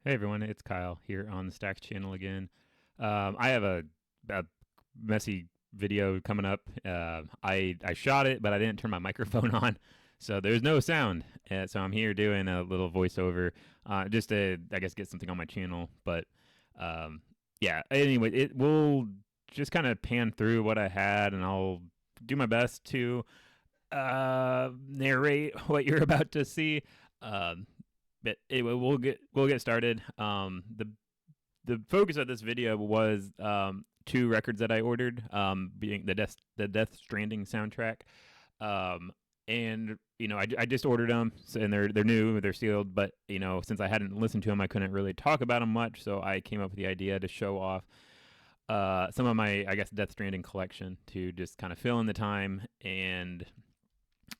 Hey everyone, it's Kyle here on the Stacks channel again. I have a messy video coming up. I shot it, but I didn't turn my microphone on, so there's no sound. So I'm here doing a little voiceover, just to I guess get something on my channel. But um, yeah, anyway, it will just kind of pan through what I had, and I'll do my best to narrate what you're about to see. Um, but anyway, we'll get started. The focus of this video was two records that I ordered, being the Death Stranding soundtrack, um, and I just ordered them, and they're new, they're sealed. But since I hadn't listened to them, I couldn't really talk about them much. So I came up with the idea to show off some of my, I guess, Death Stranding collection to just kind of fill in the time. And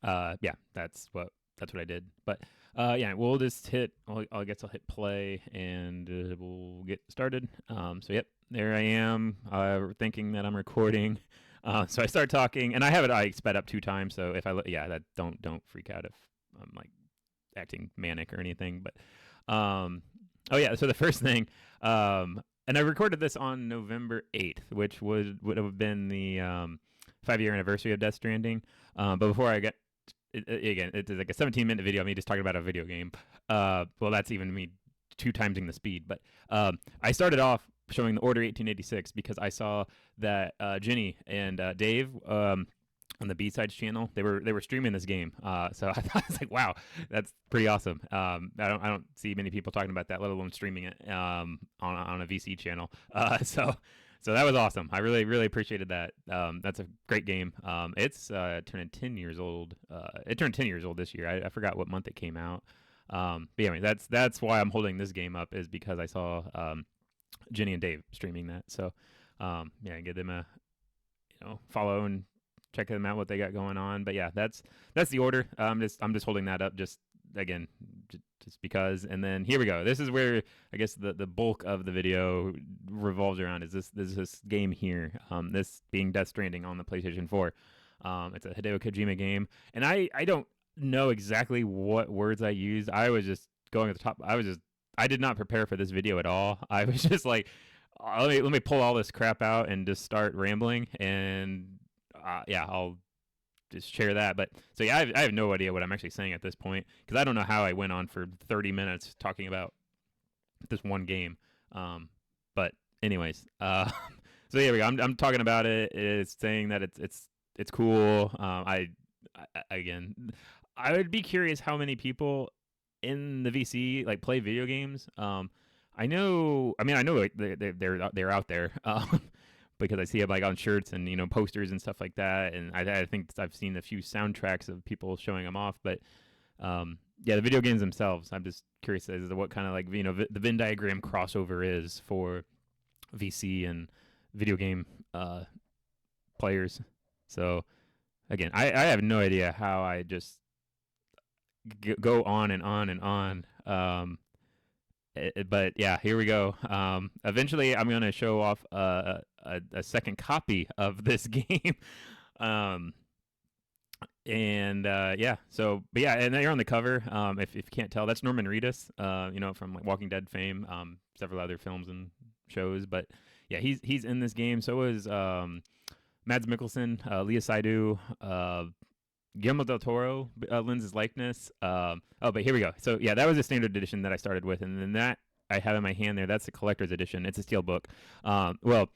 yeah, that's what I did. But yeah, we'll just hit. I guess I'll hit play and we'll get started. So yep, there I am, thinking that I'm recording. So I start talking, and I have it. I sped up 2 times. So if yeah, that don't freak out if I'm like acting manic or anything. But oh yeah. So the first thing, and I recorded this on November 8th, which would have been the 5-year anniversary of Death Stranding. But before I get again, it's like a 17-minute video of me just talking about a video game. Well, that's even me 2 timesing the speed. But I started off showing the Order 1886 because I saw that Ginny and Dave on the B-Sides channel, they were streaming this game. So I thought, it's like, wow, that's pretty awesome. I don't see many people talking about that, let alone streaming it on a VC channel. So that was awesome. I really appreciated that. That's a great game. It's turning 10 years old. It turned 10 years old this year. I forgot what month it came out. But anyway, that's why I'm holding this game up, is because I saw Jenny and Dave streaming that. So yeah, give them a follow and check them out, what they got going on. But yeah, that's the order. I'm just holding that up just again just because. And then here we go. This is where I guess the bulk of the video revolves around, is this game here. This being Death Stranding on the PlayStation 4. It's a Hideo Kojima game, and I don't know exactly what words I used. I was just going at the top. I did not prepare for this video at all. I was just like, let me pull all this crap out and just start rambling, and yeah, I'll just share that. But so yeah, I have no idea what I'm actually saying at this point, because I don't know how I went on for 30 minutes talking about this one game. But anyways, so here we go. I'm talking about it. It's saying that it's cool. Again, I would be curious how many people in the VC like play video games. I know. I mean, I know like they're out there. Because I see them like on shirts and posters and stuff like that, and I think I've seen a few soundtracks of people showing them off. But yeah, the video games themselves, I'm just curious as to what kind of like the Venn diagram crossover is for VC and video game players. So again, I have no idea how I just go on and on and on. But yeah, here we go. Eventually, I'm gonna show off a second copy of this game. um, and yeah, so but yeah, and they're on the cover. If you can't tell, that's Norman Reedus. From like Walking Dead fame, several other films and shows. But yeah, he's in this game. So is Mads Mikkelsen, Leah Seydoux, Guillermo del Toro lends his likeness. But here we go. So yeah, that was a standard edition that I started with, and then that I have in my hand there, that's the collector's edition. It's a steelbook. Well,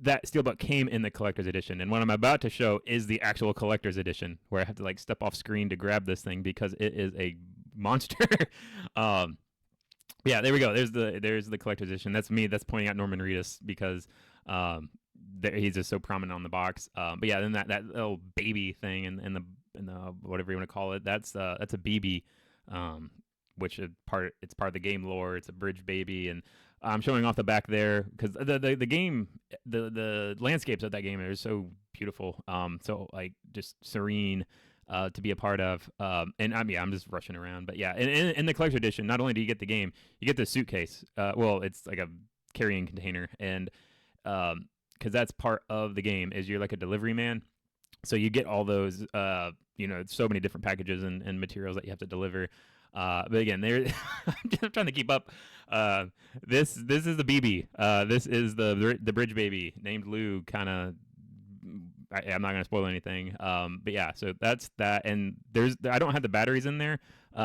that steelbook came in the collector's edition, and what I'm about to show is the actual collector's edition, where I have to like step off screen to grab this thing because it is a monster. Yeah, there we go. There's the collector's edition. That's me. That's pointing out Norman Reedus because he's just so prominent on the box. But yeah, then that little baby thing and the whatever you want to call it, that's a BB, which is it's part of the game lore. It's a bridge baby, and I'm showing off the back there because the game, the landscapes of that game are so beautiful, so like just serene. To be a part of, and I'm just rushing around, but yeah, in the collector edition, not only do you get the game, you get the suitcase. Well, it's like a carrying container, and because that's part of the game, is you're like a delivery man. So you get all those, so many different packages and materials that you have to deliver. But again, there I'm trying to keep up. Uh, this is the BB. This is the bridge baby named Lou. Kind of. I'm not gonna spoil anything. But yeah, so that's that. And I don't have the batteries in there.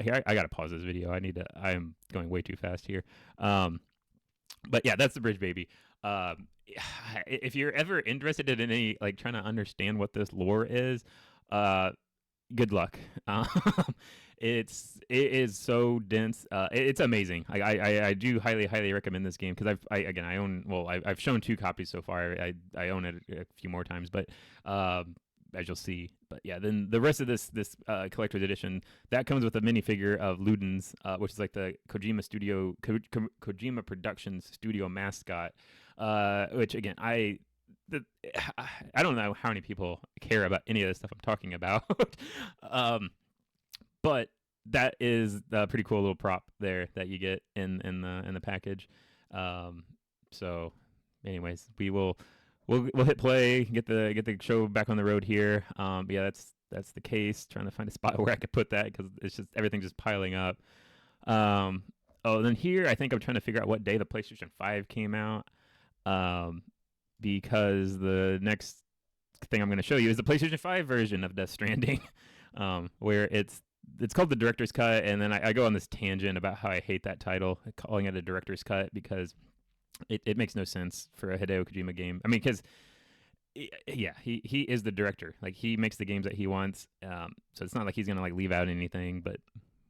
Here I gotta pause this video. I am going way too fast here. Um, but yeah, that's the bridge baby. Um, if you're ever interested in any like trying to understand what this lore is, uh, good luck. Um, it is so dense. It's amazing. I do highly recommend this game because I own I've shown 2 copies so far. I own it a few more times, but as you'll see. But yeah, then the rest of this collector's edition that comes with a minifigure of Ludens, which is like the Kojima Productions studio mascot. Which again the, I don't know how many people care about any of the stuff I'm talking about. um, but that is a pretty cool little prop there that you get in the package. Um, so, anyways, we'll hit play, get the show back on the road here. But yeah, that's the case. Trying to find a spot where I could put that because it's just everything's just piling up. Oh, then here I think I'm trying to figure out what day the PlayStation 5 came out. Because the next thing I'm going to show you is the PlayStation 5 version of Death Stranding, where it's called the Director's Cut, and then I go on this tangent about how I hate that title, calling it a Director's Cut, because it makes no sense for a Hideo Kojima game. I mean, because yeah, he is the director. Like, he makes the games that he wants. So it's not like he's gonna like leave out anything, but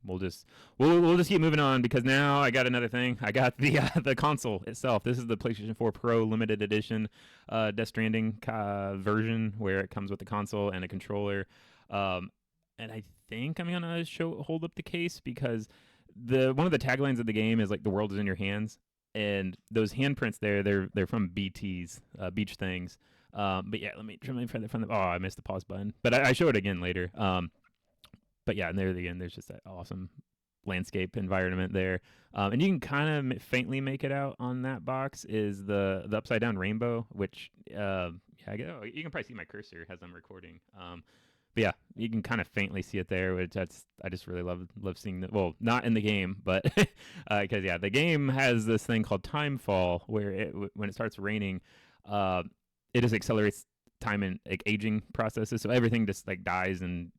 we'll just keep moving on because now I got another thing. I got the console itself. This is the PlayStation 4 Pro limited edition Death Stranding version where it comes with the console and a controller. And I think I'm gonna hold up the case because one of the taglines of the game is like the world is in your hands, and those handprints they're from BT's Beach Things. But yeah, let me find the. Oh, I missed the pause button, but I show it again later. But yeah, and there again, there's just that awesome landscape environment there, and you can kind of faintly make it out on that box is the upside down rainbow, which yeah, you can probably see my cursor as I'm recording. But yeah, you can kind of faintly see it there, which I just really love seeing that. Well, not in the game, but because yeah, the game has this thing called time fall, where when it starts raining, it just accelerates time and like aging processes, so everything just like dies, and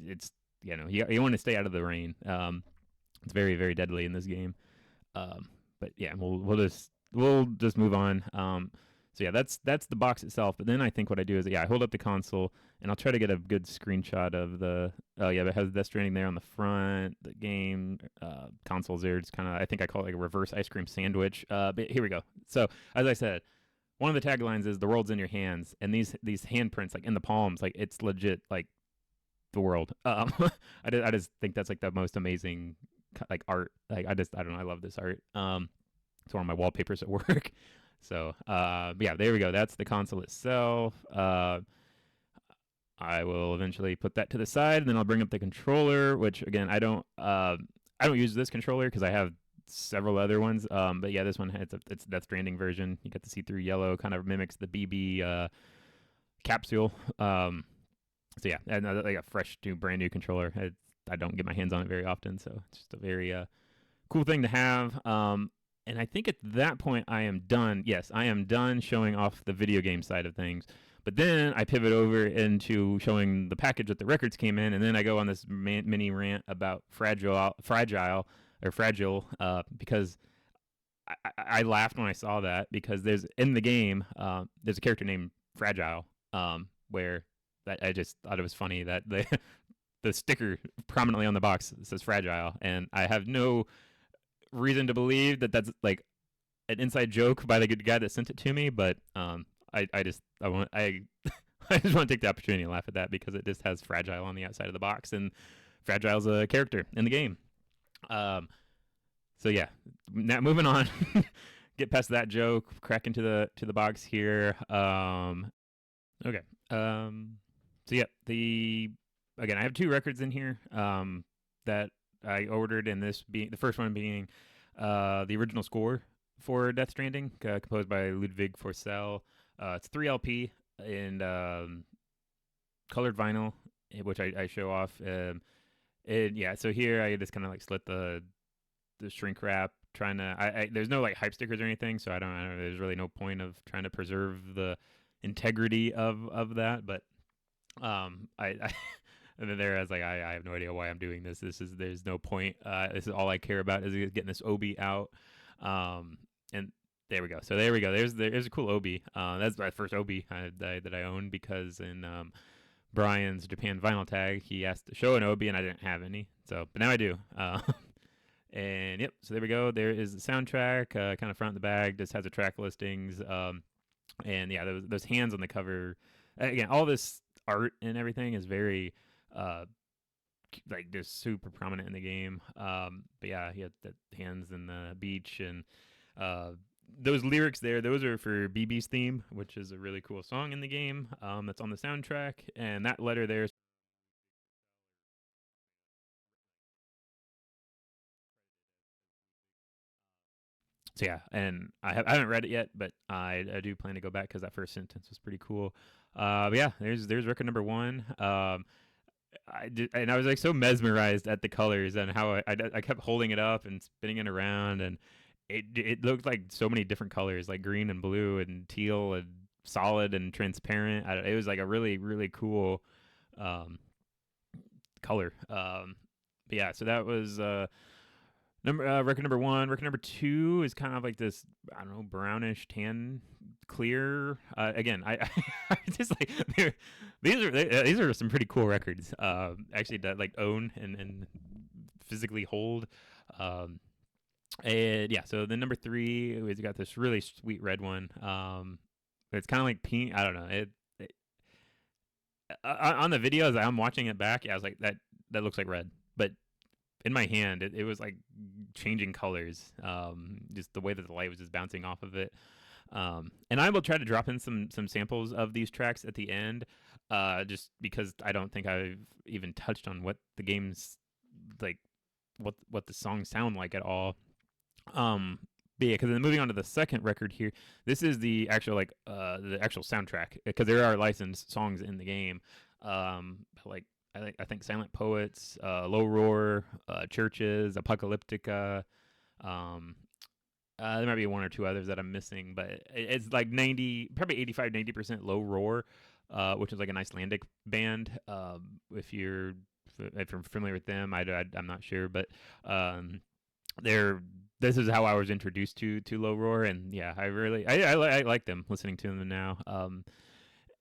it's you want to stay out of the rain. It's very very deadly in this game. But yeah, we'll just move on. So yeah, that's the box itself. But then I think what I do is I hold up the console and I'll try to get a good screenshot of the. Oh yeah, it has Death Stranding there on the front. The game consoles there. It's kind of, I think I call it like a reverse ice cream sandwich. But here we go. So as I said, one of the taglines is the world's in your hands, and these handprints like in the palms, like it's legit like the world. I just think that's like the most amazing like art. Like I don't know. I love this art. It's one of my wallpapers at work. So, yeah, there we go. That's the console itself. I will eventually put that to the side, and then I'll bring up the controller, which again, I don't use this controller because I have several other ones. But yeah, this one it's Death Stranding version. You get the see-through yellow, kind of mimics the BB capsule. So yeah, and like a fresh brand new controller. I don't get my hands on it very often, so it's just a very cool thing to have. And I think at that point I am done. Yes, I am done showing off the video game side of things. But then I pivot over into showing the package that the records came in, and then I go on this mini rant about fragile, because I laughed when I saw that, because there's in the game there's a character named Fragile, where that I just thought it was funny that the sticker prominently on the box says Fragile, and I have no reason to believe that that's like an inside joke by the good guy that sent it to me, but I just want to take the opportunity to laugh at that because it just has Fragile on the outside of the box, and Fragile's a character in the game. So yeah, now moving on, get past that joke, crack into the box here. Okay. So yeah, again, I have 2 records in here that I ordered, and this being the first one being the original score for Death Stranding, composed by Ludwig Forsell. It's 3 LP and colored vinyl, which I show off. Yeah, so here I just kind of like slit the shrink wrap, trying to. There's no like hype stickers or anything, so I don't know. There's really no point of trying to preserve the integrity of that. But I and then there I was like, I have no idea why I'm doing this. There's no point. This is all I care about is getting this obi out. And there we go. So there we go. There's a cool obi. That's my first obi that I owned because in Brian's Japan vinyl tag he asked to show an obi and I didn't have any. So but now I do. And yep. So there we go. There is the soundtrack, kind of front and the back. Just has the track listings. And yeah, those hands on the cover. Again, all this art and everything is very like just super prominent in the game. But yeah, he had the hands in the beach and uh, those lyrics there. Those are for BB's theme, which is a really cool song in the game. That's on the soundtrack, and that letter there. So yeah, and I haven't read it yet, but I do plan to go back because that first sentence was pretty cool. But yeah, there's record number one. I did, and I was like so mesmerized at the colors and how I kept holding it up and spinning it around, and it looked like so many different colors, like green and blue and teal and solid and transparent. It was like a really cool um, color. But yeah, so that was record number one. Record number two is kind of like this, I don't know, brownish tan clear. Again, I just like these are some pretty cool records. Actually, that like own and physically hold. Um, and yeah, so the number three, we got this really sweet red one. It's kind of like pink. I don't know. On the videos I'm watching it back, yeah, I was like that looks like red, but in my hand, it was like changing colors. Just the way that the light was just bouncing off of it. And I will try to drop in some samples of these tracks at the end, just because I don't think I've even touched on what the game's like, what the songs sound like at all. But yeah, because then moving on to the second record here, this is the actual soundtrack because there are licensed songs in the game. Like I think Silent Poets, Low Roar, Churches, Apocalyptica. Um, there might be one or two others that I'm missing, but it's like 90, probably 85, 90% Low Roar, which is like an Icelandic band. If you're familiar with them, I'm not sure, but they're this is how I was introduced to Low Roar, and yeah, I like them. Listening to them now,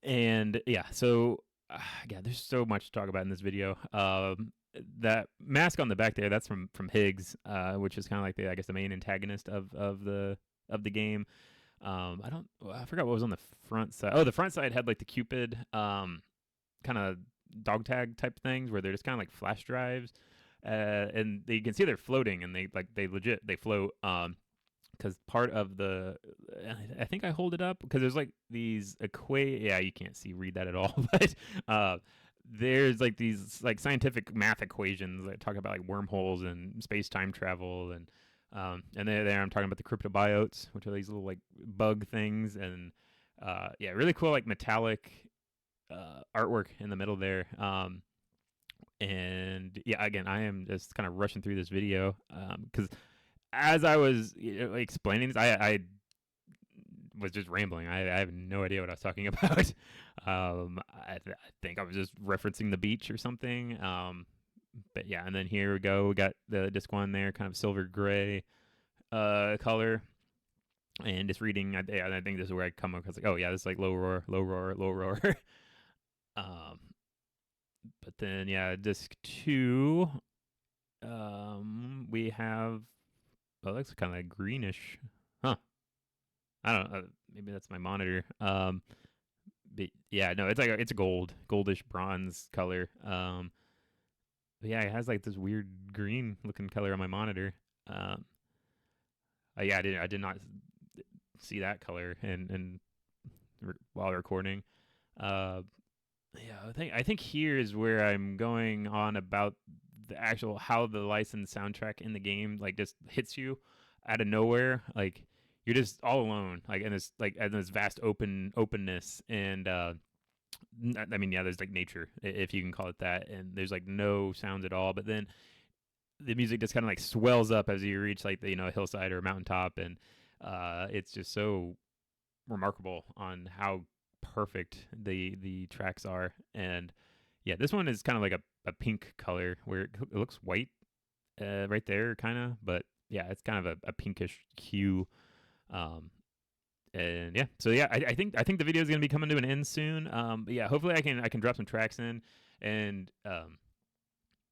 and yeah, so yeah, there's so much to talk about in this video. That mask on the back there, that's from Higgs, which is kind of like I guess the main antagonist of the game. I forgot what was on the front side. Oh, the front side had like the Cupid kind of dog tag type things where they're just kind of like flash drives, and you can see they're floating and they float. Because part of I think I hold it up because there's like these yeah, you can't read that at all, but there's like these like scientific math equations that talk about like wormholes and space time travel, and there I'm talking about the cryptobiotes, which are these little like bug things, and yeah, really cool like metallic artwork in the middle there. And yeah, again, I am just kind of rushing through this video because as I was explaining this, I was just rambling. I have no idea what I was talking about. I think I was just referencing the beach or something. But yeah, and then here we go. We got the disc one there, kind of silver gray color. And just reading, I think this is where I come up because like, oh yeah, this is like low roar, low roar, low roar. But then yeah, disc two, we have. Oh, that's kind of like greenish, huh? I don't know. Maybe that's my monitor. But yeah, no, it's a goldish bronze color. But yeah, it has like this weird green looking color on my monitor. Yeah, I did not see that color and while recording. Yeah, I think here is where I'm going on about the actual how the licensed soundtrack in the game like just hits you out of nowhere. Like you're just all alone, like in this vast openness, and I mean, yeah, there's like nature, if you can call it that, and there's like no sounds at all. But then the music just kind of like swells up as you reach like the hillside or mountaintop, and it's just so remarkable on how perfect the tracks are. And yeah, this one is kind of like a pink color where it looks white right there, kind of, but yeah, it's kind of a pinkish hue. Um, and yeah, so yeah, I think the video is gonna be coming to an end soon. But yeah, hopefully I can drop some tracks in, and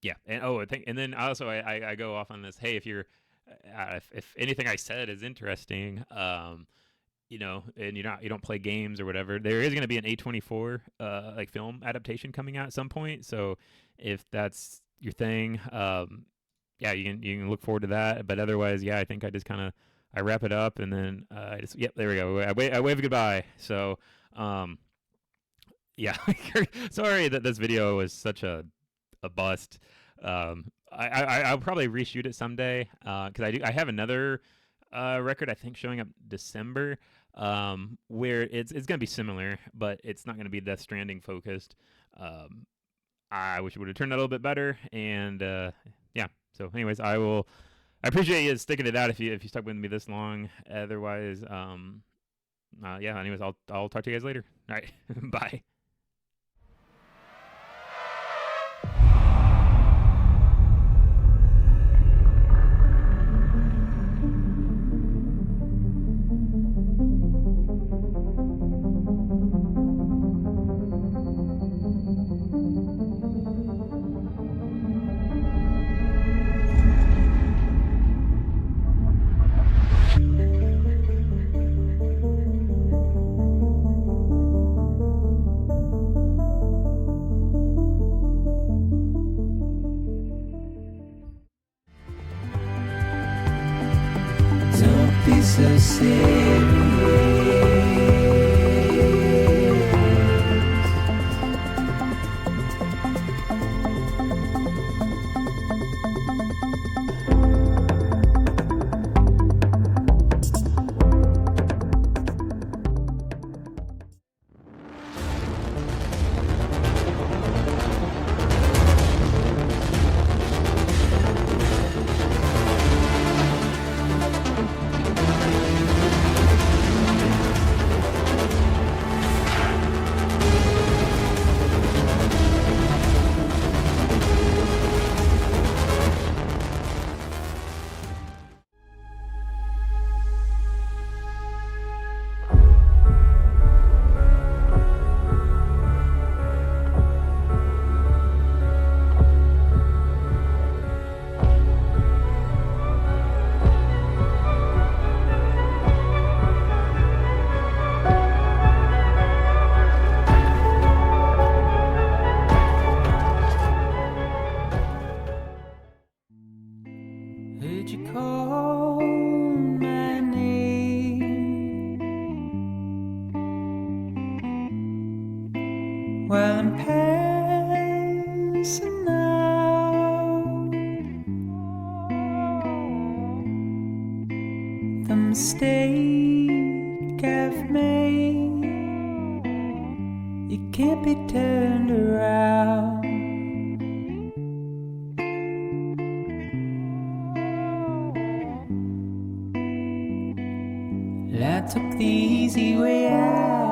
yeah, and I think, and then also I go off on this. Hey, if anything I said is interesting, and you don't play games or whatever, there is going to be an A24 like film adaptation coming out at some point. So if that's your thing, yeah, you can look forward to that. But otherwise, yeah, I think I wrap it up, and then yep, there we go. I wave goodbye. So yeah, sorry that this video was such a bust. I'll probably reshoot it someday because I have another record I think showing up December, where it's gonna be similar, but it's not gonna be Death Stranding focused. I wish it would have turned out a little bit better, and yeah. So, anyways, I appreciate you sticking it out if you stuck with me this long. Otherwise, yeah. Anyways, I'll talk to you guys later. All right, bye. Don't be so serious. Heard you call my name while I'm passing out. The mistake I've made, it can't be turned around. I took the easy way out.